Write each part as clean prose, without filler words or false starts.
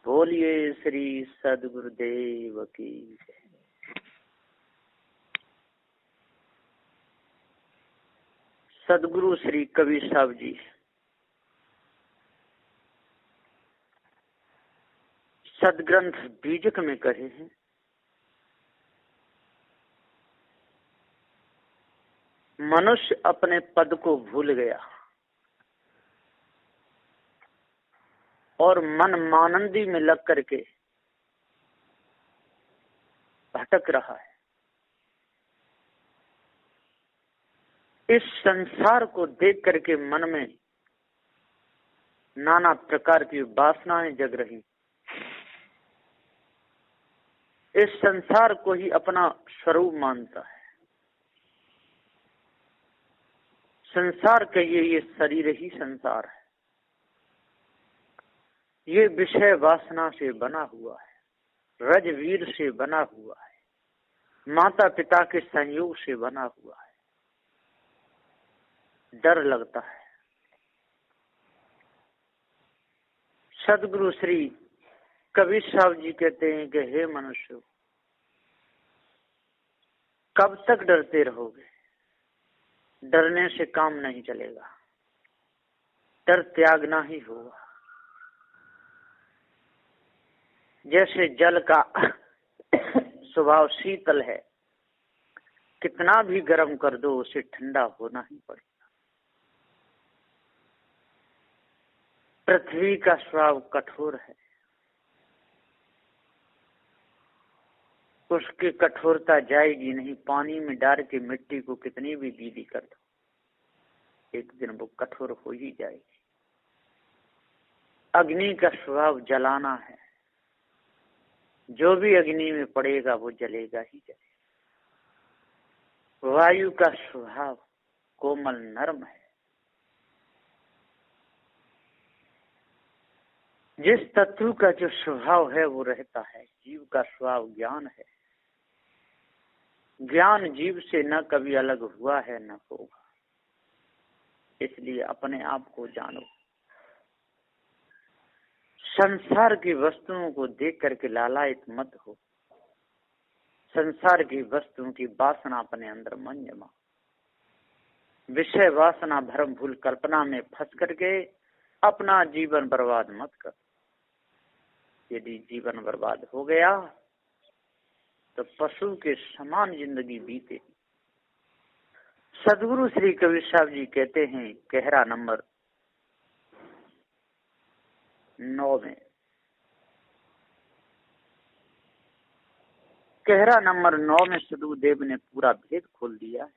बोलिए श्री सद्गुरुदेव की। सद्गुरु श्री कबीर साहब जी सदग्रंथ बीजक में कहे हैं, मनुष्य अपने पद को भूल गया और मन मानंदी में लग करके भटक रहा है। इस संसार को देख करके मन में नाना प्रकार की वासनाएं जग रही। इस संसार को ही अपना स्वरूप मानता है। संसार के ये शरीर ही संसार है। ये विषय वासना से बना हुआ है, रजवीर से बना हुआ है, माता पिता के संयोग से बना हुआ है। डर लगता है। सदगुरु श्री कबीर साहब जी कहते हैं कि हे मनुष्य, कब तक डरते रहोगे? डरने से काम नहीं चलेगा, डर त्यागना ही होगा। जैसे जल का स्वभाव शीतल है, कितना भी गर्म कर दो उसे ठंडा होना ही पड़ेगा। पृथ्वी का स्वभाव कठोर है, उसकी कठोरता जाएगी नहीं। पानी में डाल के मिट्टी को कितनी भी गीली कर दो, एक दिन वो कठोर हो ही जाएगी। अग्नि का स्वभाव जलाना है, जो भी अग्नि में पड़ेगा वो जलेगा ही जलेगा। वायु का स्वभाव कोमल नर्म है। जिस तत्व का जो स्वभाव है वो रहता है। जीव का स्वभाव ज्ञान है। ज्ञान जीव से न कभी अलग हुआ है न होगा। इसलिए अपने आप को जानो। संसार की वस्तुओं को देख करके लालायित मत हो। संसार की वस्तुओं की वासना अपने अंदर मन जमा। विषय वासना भ्रम भूल कल्पना में फंस करके अपना जीवन बर्बाद मत कर। यदि जीवन बर्बाद हो गया तो पशु के समान जिंदगी बीते। सदगुरु श्री कबीर साहब जी कहते हैं कहरा नंबर 9 में, कहरा नंबर 9 में सदगुरुदेव ने पूरा भेद खोल दिया है।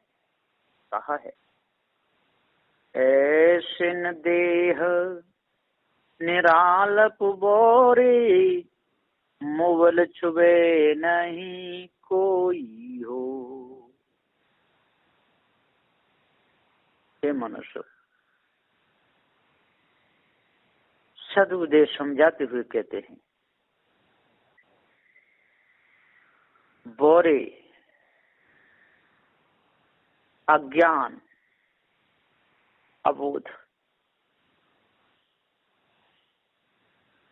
कहा है, ऐसिन देह निरालप बोरे, मुवल छुबे नहीं कोई हो। हे मनुष्य, सदगुरुदेव समझाते हुए कहते हैं, बोरे अज्ञान अबोध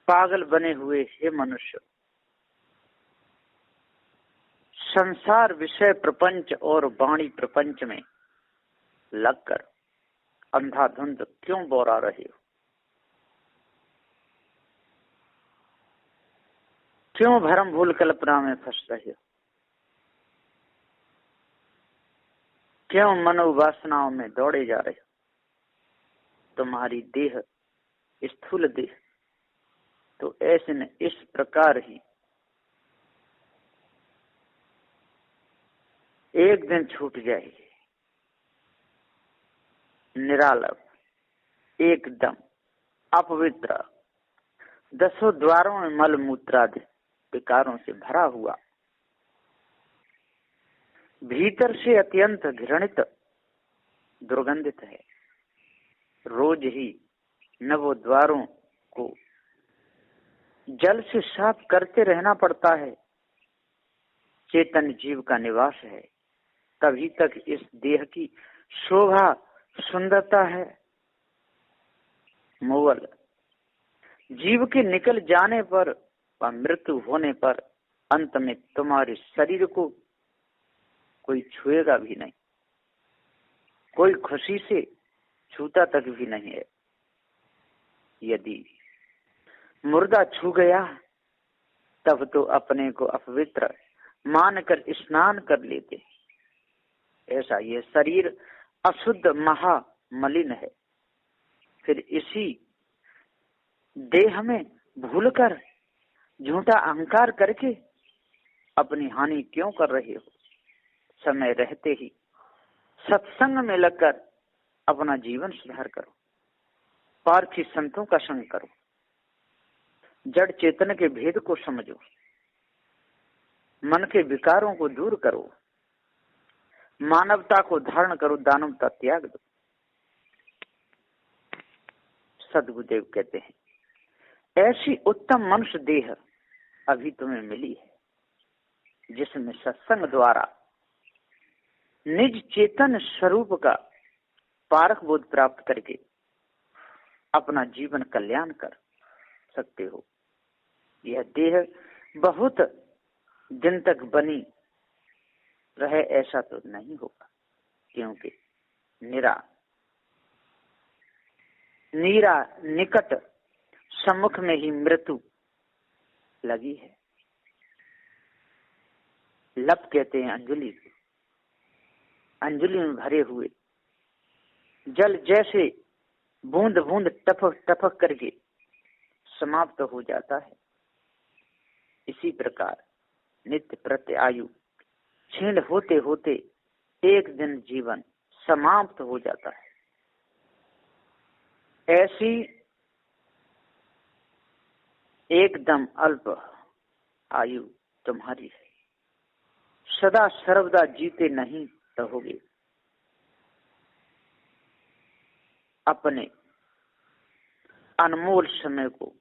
पागल बने हुए हे मनुष्य, संसार विषय प्रपंच और वाणी प्रपंच में लगकर अंधाधुंध क्यों बोरा रहे हो? क्यों भरम भूल कल्पना में फंस रहे हो? क्यों मनोवासनाओं में दौड़े जा रहे हो? तुम्हारी देह स्थूल देह तो ऐसे न इस प्रकार ही एक दिन छूट जाएगी। निरालप, एकदम अपवित्र, 10 द्वारों में मल मूत्रादि विकारों से भरा हुआ, भीतर से अत्यंत घृणित दुर्गंधित है। रोज ही नवो द्वारों को जल से साफ करते रहना पड़ता है। चेतन जीव का निवास है, तभी तक इस देह की शोभा सुंदरता है। मुवल जीव के निकल जाने पर व मृत्यु होने पर अंत में तुम्हारे शरीर को कोई छुएगा भी नहीं, कोई खुशी से छूता तक भी नहीं है। यदि मुर्दा छू गया तब तो अपने को अपवित्र मानकर स्नान कर लेते। ऐसा ये शरीर अशुद्ध महामलिन है। फिर इसी देह में भूलकर झूठा अहंकार करके अपनी हानि क्यों कर रहे हो? समय रहते ही सत्संग में लगकर अपना जीवन सुधार करो, पार्थी संतों का संग करो, जड़ चेतन के भेद को समझो, मन के विकारों को दूर करो, मानवता को धारण करो, दानवता त्याग दो। सद्गुरुदेव कहते हैं, ऐसी उत्तम मनुष्य देह अभी तुम्हें मिली है, जिसमें सत्संग द्वारा निज चेतन स्वरूप का पारख बोध प्राप्त करके अपना जीवन कल्याण कर सकते हो। यह देह बहुत दिन तक बनी रहे ऐसा तो नहीं होगा, क्योंकि नीरा निकट सम्मुख में ही मृत्यु लगी है। लप कहते हैं अंजलि, अंजलि में भरे हुए जल जैसे बूंद बूंद टपक टपक करके समाप्त हो जाता है, इसी प्रकार नित्य प्रत्य आयु क्षीण होते होते एक दिन जीवन समाप्त हो जाता है। ऐसी एकदम अल्प आयु तुम्हारी है, सदा सर्वदा जीते नहीं रहोगे। अपने अनमोल समय को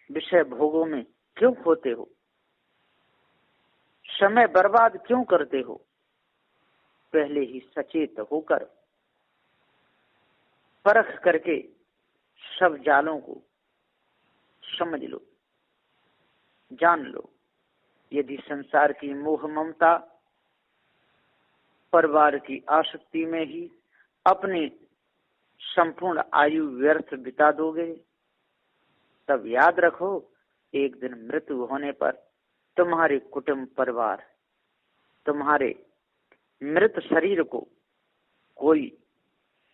विषय भोगों में क्यों खोते हो? समय बर्बाद क्यों करते हो? पहले ही सचेत होकर परख करके सब जालों को समझ लो, जान लो। यदि संसार की मोह ममता, परिवार की आसक्ति में ही अपनी संपूर्ण आयु व्यर्थ बिता दोगे, तब याद रखो एक दिन मृत्यु होने पर तुम्हारे कुटुंब परिवार तुम्हारे मृत शरीर को कोई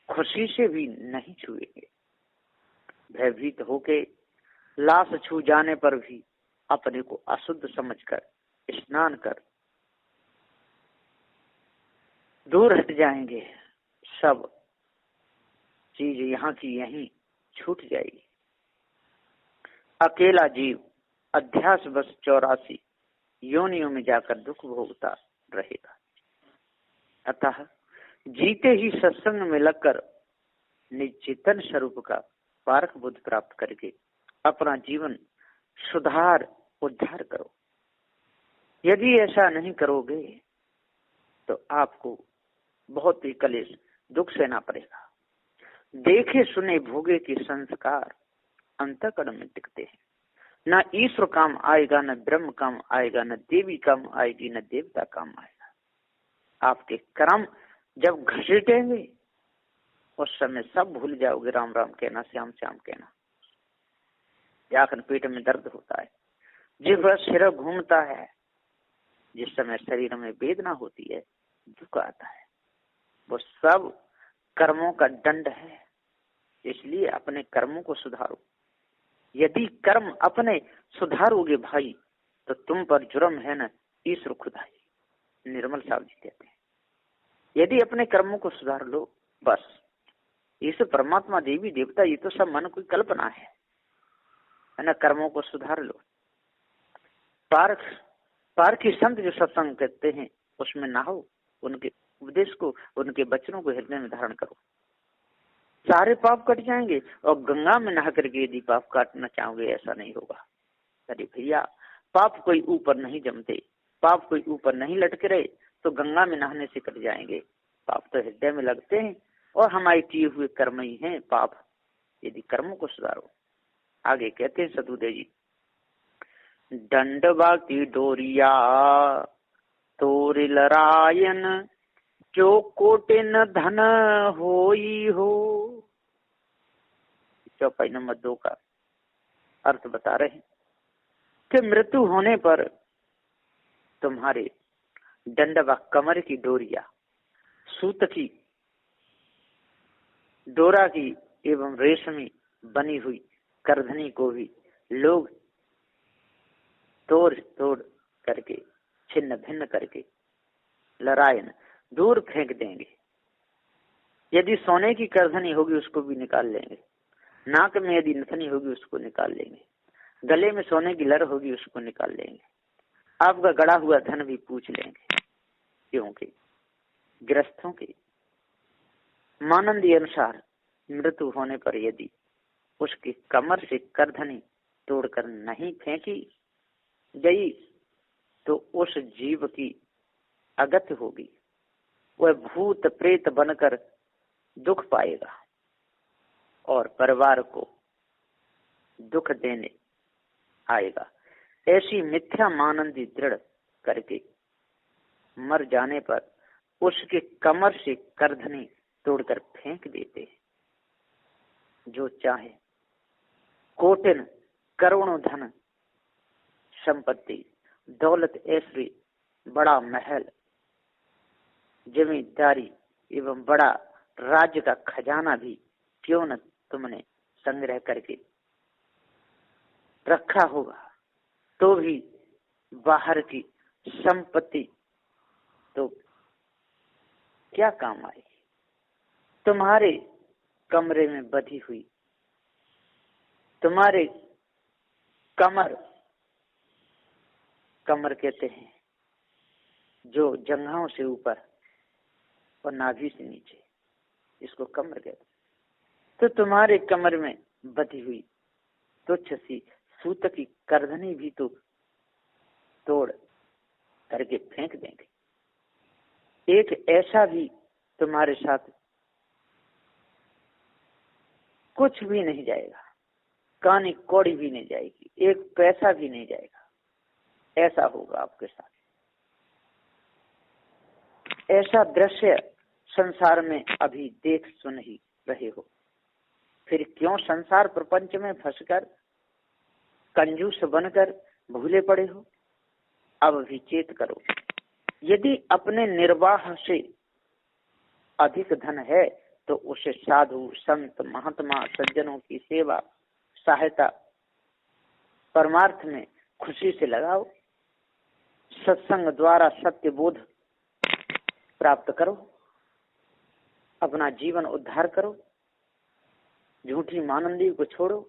खुशी से भी नहीं छुएंगे। भयभीत होके लाश छू जाने पर भी अपने को अशुद्ध समझकर स्नान कर दूर हट जाएंगे। सब चीज यहाँ की यहीं छूट जाएगी। अकेला जीव अध्यास बस 84 योनियों में जाकर दुख भोगता रहेगा। अतः जीते ही सत्संग में लगकर निज चेतन स्वरूप का पारख बुद्ध प्राप्त करके अपना जीवन उद्धार करो। यदि ऐसा नहीं करोगे तो आपको बहुत ही कलेश दुख सहना पड़ेगा। देखे सुने भोगे के संस्कार अंतःकरण में टिकते हैं। न ईश्वर काम आएगा, न ब्रह्म काम आएगा, न देवी काम आएगी, न देवता काम आएगा। आपके कर्म जब घसीटेंगे उस समय सब भूल जाओगे। राम राम कहना, श्याम श्याम कहना। जाखन पेट में दर्द होता है, जिस सिर घूमता है, जिस समय शरीर में वेदना होती है, दुख आता है, वो सब कर्मों का दंड है। इसलिए अपने कर्मों को सुधारो। यदि कर्म अपने सुधारोगे भाई तो तुम पर जुर्म है न ईश्वर खुदाई। निर्मल साहब जी कहते हैं, यदि अपने कर्मों को सुधार लो बस। ईश्वर परमात्मा देवी देवता ये तो सब मन की कल्पना है ना। कर्मों को सुधार लो। पारखी संत जो सत्संग कहते हैं उसमें ना हो, उनके उपदेश को, उनके वचनों को हृदय में धारण करो, सारे पाप कट जाएंगे। और गंगा में नहा करके यदि पाप काटना चाहोगे ऐसा नहीं होगा। अरे भैया, पाप कोई ऊपर नहीं जमते, पाप कोई ऊपर नहीं लटके रहे तो गंगा में नहाने से कट जाएंगे। पाप तो हृदय में लगते हैं और हमारे किए हुए कर्म ही हैं पाप। यदि कर्मों को सुधारो, आगे कहते हैं सदगुरुदेव जी, दंडवा की डोरिया तोर लरायन, जो कोटिन धन होई हो। चौपाई नंबर 2 का अर्थ बता रहे हैं कि मृत्यु होने पर तुम्हारे दंड व कमर की डोरिया, सूत की, डोरा की एवं रेशमी बनी हुई करधनी को भी लोग तोड़ तोड़ करके, छिन्न भिन्न करके, लरायन दूर फेंक देंगे। यदि सोने की करधनी होगी उसको भी निकाल लेंगे, नाक में यदि नथनी होगी उसको निकाल लेंगे, गले में सोने की लर होगी उसको निकाल लेंगे, आपका गड़ा हुआ धन भी पूछ लेंगे। क्योंकि गृहस्थों के मानंदी अनुसार मृत्यु होने पर यदि उसकी कमर से करधनी तोड़कर नहीं फेंकी गई तो उस जीव की अगति होगी, वह भूत प्रेत बनकर दुख पाएगा और परिवार को दुख देने आएगा। ऐसी मिथ्या मानंदी दृढ़ करके मर जाने पर उसके कमर से करधनी तोड़कर फेंक देते हैं। जो चाहे कोटिन करोड़ों धन संपत्ति, दौलत, ऐश्वर्य, बड़ा महल, जमींदारी एवं बड़ा राज्य का खजाना भी क्यों न तुमने संग्रह करके रखा होगा, तो भी बाहर की संपत्ति तो क्या काम आएगी। तुम्हारे कमरे में बधी हुई, तुम्हारे कमर कहते हैं जो जंघाओं से ऊपर और नाभि से नीचे, इसको कमर कहते हैं। तो तुम्हारे कमर में बधी हुई तुच्छ सी सूत की करधनी भी तो तोड़ करके फेंक देंगे। एक ऐसा भी तुम्हारे साथ कुछ भी नहीं जाएगा, कानी कौड़ी भी नहीं जाएगी, एक पैसा भी नहीं जाएगा। ऐसा होगा आपके साथ। ऐसा दृश्य संसार में अभी देख सुन ही रहे हो, फिर क्यों संसार प्रपंच में फंसकर कंजूस बनकर भूले पड़े हो। अब भी चेत करो, यदि अपने निर्वाह से अधिक धन है तो उसे साधु संत महात्मा सज्जनों की सेवा सहायता परमार्थ में खुशी से लगाओ। सत्संग द्वारा सत्य बोध प्राप्त करो, अपना जीवन उद्धार करो, झूठी मानंदी को छोड़ो।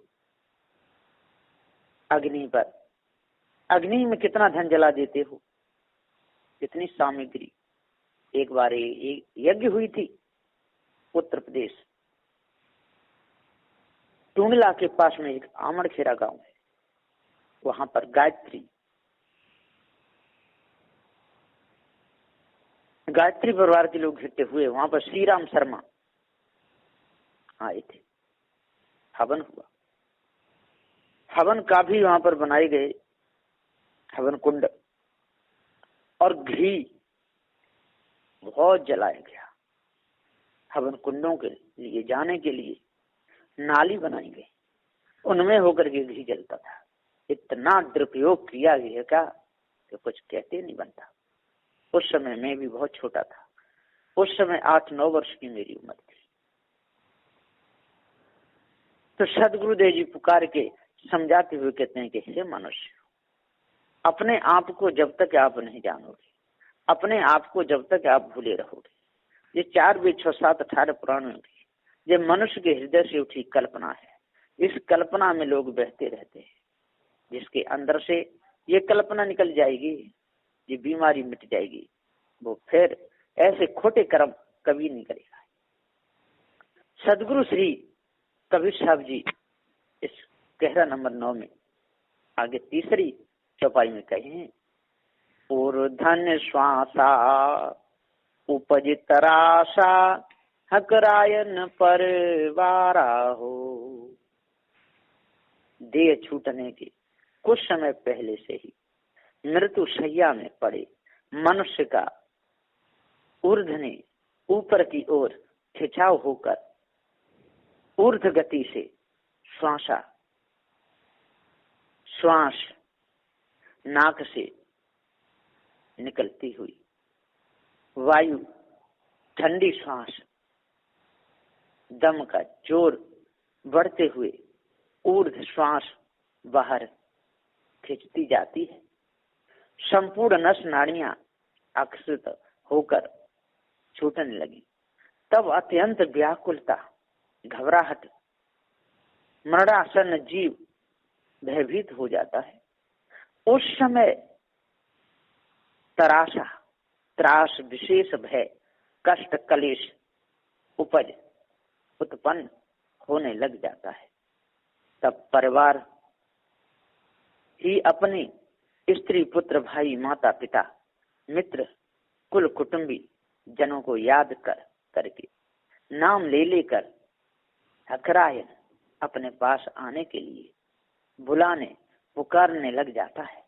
अग्नि पर, अग्नि में कितना धन जला देते हो, कितनी सामग्री। एक बार एक यज्ञ हुई थी उत्तर प्रदेश, टूंडला के पास में एक आमड़खेड़ा गांव है, वहां पर गायत्री परिवार के लोग इकट्ठे हुए। वहां पर श्री राम शर्मा आए थे। हवन हुआ, हवन का भी वहां पर बनाए गए हवन कुंड और घी बहुत जलाया गया। हवन कुंडों के लिए जाने के लिए नाली बनाई गई, उनमें होकर के घी जलता था। इतना दुरुपयोग किया गया क्या कि कुछ कहते नहीं बनता। उस समय मैं भी बहुत छोटा था, उस समय 8-9 वर्ष की मेरी उम्र थी। तो सदगुरुदेव जी पुकार के समझाते हुए कहते हैं कि हे मनुष्य, अपने आप को जब तक आप नहीं जानोगे, अपने आप को जब तक आप भूले रहोगे, ये 4 वेद 6 7 18 पुराणों की ये मनुष्य के हृदय से उठी कल्पना है। इस कल्पना में लोग बहते रहते हैं। जिसके अंदर से ये कल्पना निकल जाएगी, ये बीमारी मिट जाएगी, वो फिर ऐसे खोटे कर्म कभी नहीं करेगा। सदगुरु श्री कबीर साहब जी इस कहरा नंबर 9 में आगे तीसरी चौपाई में कहे हैं, और धन श्वासा उपज तराशा हकरायन परवारा हो। देह छूटने के कुछ समय पहले से ही मृत्यु शैया में पड़े मनुष्य का ऊर्ध्वने ऊपर की ओर खिंचाव होकर ऊर्ध गति से श्वास नाक से निकलती हुई वायु, ठंडी श्वास, दम का जोर बढ़ते हुए ऊर्ध्व श्वास बाहर खींचती जाती है। संपूर्ण नस नाड़ियां आकर्षित होकर छूटने लगी। तब अत्यंत व्याकुलता, घबराहट, मरणासन्न जीव भयभीत हो जाता है। उस समय त्रास, विशेष भय, कष्ट, कलेश उत्पन्न होने लग जाता है। तब परिवार ही अपने स्त्री, पुत्र, भाई, माता, पिता, मित्र, कुल कुटुंबी जनों को याद करके नाम ले लेकर हकरायन अपने पास आने के लिए बुलाने पुकारने लग जाता है।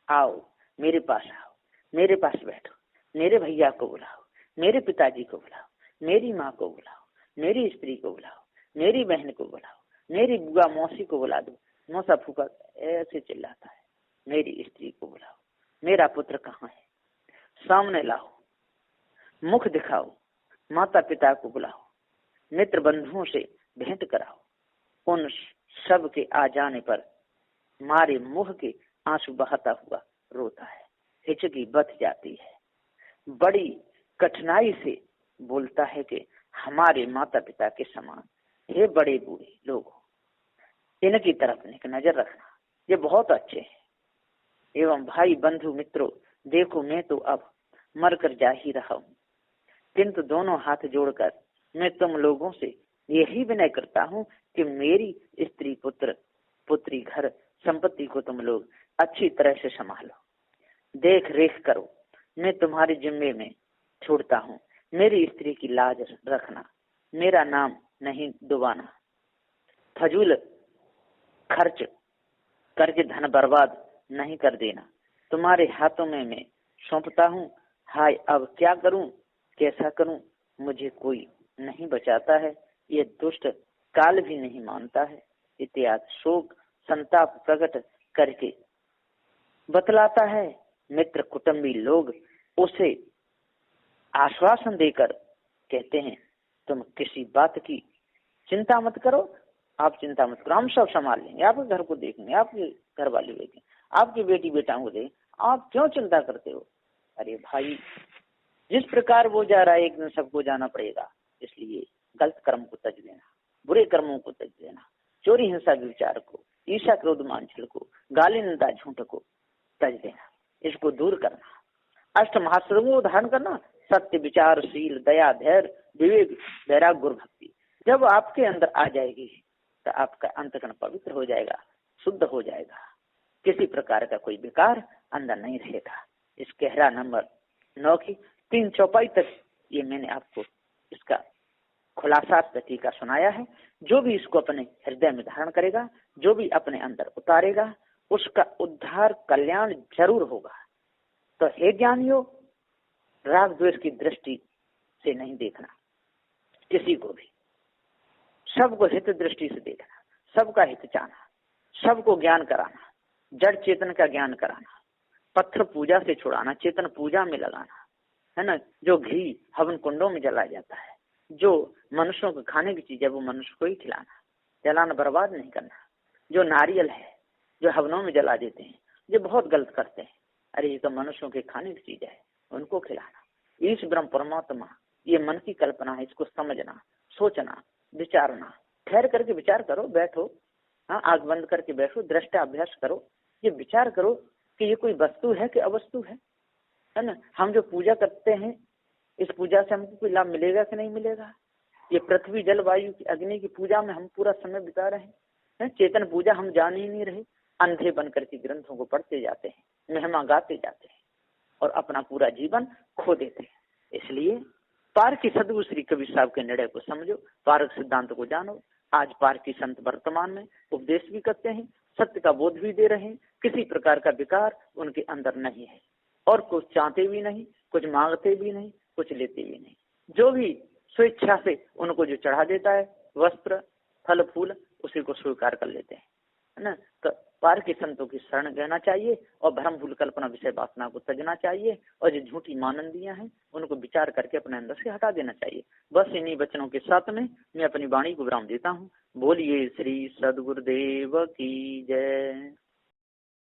आओ मेरे पास आओ, मेरे पास बैठो, मेरे भैया को बुलाओ, मेरे पिताजी को बुलाओ, मेरी माँ को बुलाओ, मेरी स्त्री को बुलाओ, मेरी बहन को बुलाओ, मेरी बुआ मौसी को बुला दो। मौसा फूफा ऐसे चिल्लाता है। मेरी स्त्री को बुलाओ, मेरा पुत्र कहाँ है, सामने लाओ, मुख दिखाओ, माता पिता को बुलाओ, मित्र बंधुओं से भेंट कराओ। उन सब के आ जाने पर मारे मुंह के आंसू बहाता हुआ रोता है, हिचकी बच जाती है, बड़ी कठिनाई से बोलता है कि हमारे माता पिता के समान हे बड़े बूढ़े लोग, इनकी तरफ एक नजर रखना, ये बहुत अच्छे हैं। एवं भाई बंधु मित्रों, देखो मैं तो अब मर कर जा ही रहा हूँ, किंतु दोनों हाथ जोड़कर मैं तुम लोगों से यही विनय करता हूँ कि मेरी स्त्री, पुत्र, पुत्री, घर, संपत्ति को तुम लोग अच्छी तरह से संभालो, देख रेख करो। मैं तुम्हारे जिम्मे में छोड़ता हूँ। मेरी स्त्री की लाज रखना, मेरा नाम नहीं डुबाना, फजूल खर्च करके धन बर्बाद नहीं कर देना। तुम्हारे हाथों में मैं सौंपता हूँ। हाय अब क्या करूं, कैसा करूं, मुझे कोई नहीं बचाता है, ये दुष्ट काल भी नहीं मानता है। इत्यादि शोक संताप प्रकट करके बतलाता है। मित्र कुटुंबी लोग उसे आश्वासन देकर कहते हैं, तुम किसी बात की चिंता मत करो, आप चिंता मत करो, हम सब संभाल लेंगे, आपके घर को देखेंगे, आपके घर वाले देखेंगे, आपकी बेटी बेटाओं को देखेंगे, आप क्यों चिंता करते हो। अरे भाई, जिस प्रकार वो जा रहा है एक दिन सबको जाना पड़ेगा, इसलिए गलत कर्म को तज देना, बुरे कर्मों को तज देना, चोरी हिंसा विचार को, ईर्ष्या क्रोध मानछल को, गाली निंदा झूठ को तज देना, इसको दूर करना, अष्ट महासर्गों को धारण करना, सत्य, विचारशील, दया, धैर्य, विवेक, वैराग्य, गुरु भक्ति जब आपके अंदर आ जाएगी तो आपका अंतःकरण पवित्र हो जाएगा, शुद्ध हो जाएगा, किसी प्रकार का कोई विकार अंदर नहीं रहेगा। इस कहरा नंबर 9 की 3 चौपाई तक ये मैंने आपको इसका खुलासा तरीका सुनाया है। जो भी इसको अपने हृदय में धारण करेगा, जो भी अपने अंदर उतारेगा, उसका उद्धार कल्याण जरूर होगा। तो हे ज्ञानियों, राग द्वेष की दृष्टि से नहीं देखना किसी को भी, सबको हित दृष्टि से देखना, सबका हित चाहना, सबको ज्ञान कराना, जड़ चेतन का ज्ञान कराना, पत्थर पूजा से छुड़ाना, चेतन पूजा में लगाना, है ना। जो घी हवन कुंडों में जलाया जाता है, जो मनुष्यों को खाने की चीज है वो मनुष्य को ही खिलाना, जलाना, बर्बाद नहीं करना। जो नारियल है जो हवनों में जला देते हैं, जो बहुत गलत करते हैं, अरे ये तो मनुष्यों के खाने की चीज है, उनको खिलाना। ईश ब्रह्म परमात्मा ये मन की कल्पना है, इसको समझना, सोचना, विचारना, ठहर करके विचार करो, बैठो, हाँ, आंख बंद करके बैठो, दृष्टा अभ्यास करो, ये विचार करो कि ये कोई वस्तु है कि अवस्तु है ना। हम जो पूजा करते हैं, इस पूजा से हमको कोई लाभ मिलेगा कि नहीं मिलेगा। ये पृथ्वी, जल, वायु की, अग्नि की पूजा में हम पूरा समय बिता रहे हैं, चेतन पूजा हम जान ही नहीं रहे, अंधे बन करके ग्रंथों को पढ़ते जाते हैं, महिमा गाते जाते हैं और अपना पूरा जीवन खो देते हैं। इसलिए पार की सदगुरु श्री कबीर साहब के निर्णय को समझो, पारक सिद्धांत को जानो। आज पार की संत वर्तमान में उपदेश भी करते हैं, सत्य का बोध भी दे रहे हैं, किसी प्रकार का विकार उनके अंदर नहीं है, और कुछ चाहते भी नहीं, कुछ मांगते भी नहीं, कुछ लेते भी नहीं। जो भी स्वेच्छा से उनको जो चढ़ा देता है वस्त्र फल फूल, उसी को स्वीकार कर लेते हैं, है ना। तो पार के संतों की शरण रहना चाहिए और भ्रम भूल कल्पना विषय वासना को तजना चाहिए, और जो झूठी मानंदियां हैं उनको विचार करके अपने अंदर से हटा देना चाहिए। बस इन्हीं वचनों के साथ में मैं अपनी वाणी को विराम देता हूँ। बोलिए श्री सद्गुरुदेव की जय।